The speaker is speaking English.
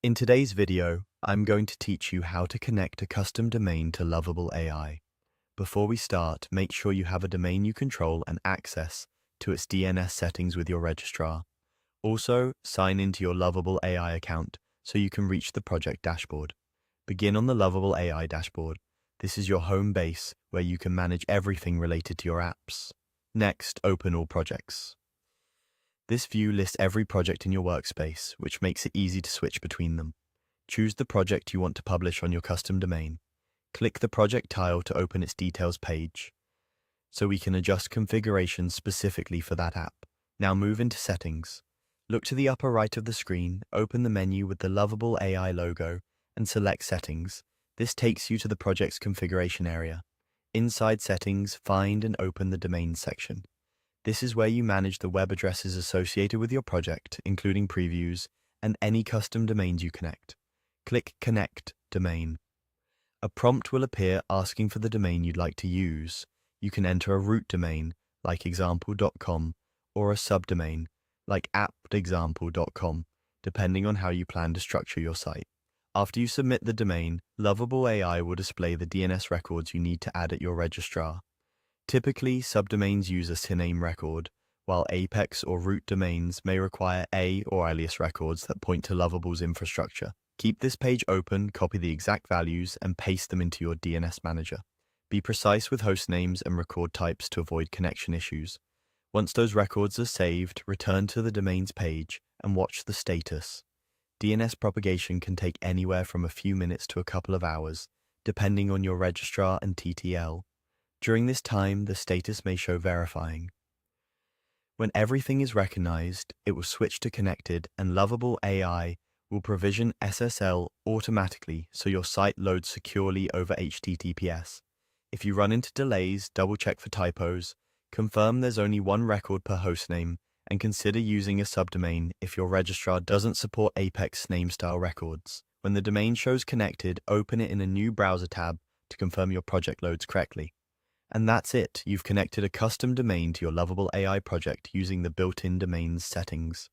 In today's video, I'm going to teach you how to connect a custom domain to Lovable AI. Before we start, make sure you have a domain you control and access to its DNS settings with your registrar. Also, sign into your Lovable AI account so you can reach the project dashboard. Begin on the Lovable AI dashboard. This is your home base where you can manage everything related to your apps. Next, open all projects. This view lists every project in your workspace, which makes it easy to switch between them. Choose the project you want to publish on your custom domain. Click the project tile to open its details page, so we can adjust configurations specifically for that app. Now move into Settings. Look to the upper right of the screen, open the menu with the Lovable AI logo, and select Settings. This takes you to the project's configuration area. Inside Settings, find and open the Domains section. This is where you manage the web addresses associated with your project, including previews, and any custom domains you connect. Click Connect Domain. A prompt will appear asking for the domain you'd like to use. You can enter a root domain, like example.com, or a subdomain, like app.example.com, depending on how you plan to structure your site. After you submit the domain, Lovable AI will display the DNS records you need to add at your registrar. Typically, subdomains use a syname record, while Apex or root domains may require a or alias records that point to Lovable's infrastructure. Keep this page open, copy the exact values, and paste them into your DNS manager. Be precise with host names and record types to avoid connection issues. Once those records are saved, return to the domains page and watch the status. DNS propagation can take anywhere from a few minutes to a couple of hours, depending on your registrar and TTL. During this time, the status may show verifying. When everything is recognized, it will switch to connected, and Lovable AI will provision SSL automatically so your site loads securely over HTTPS. If you run into delays, double-check for typos, confirm there's only one record per hostname, and consider using a subdomain if your registrar doesn't support Apex namestyle records. When the domain shows connected, open it in a new browser tab to confirm your project loads correctly. And that's it. You've connected a custom domain to your Lovable AI project using the built-in domains settings.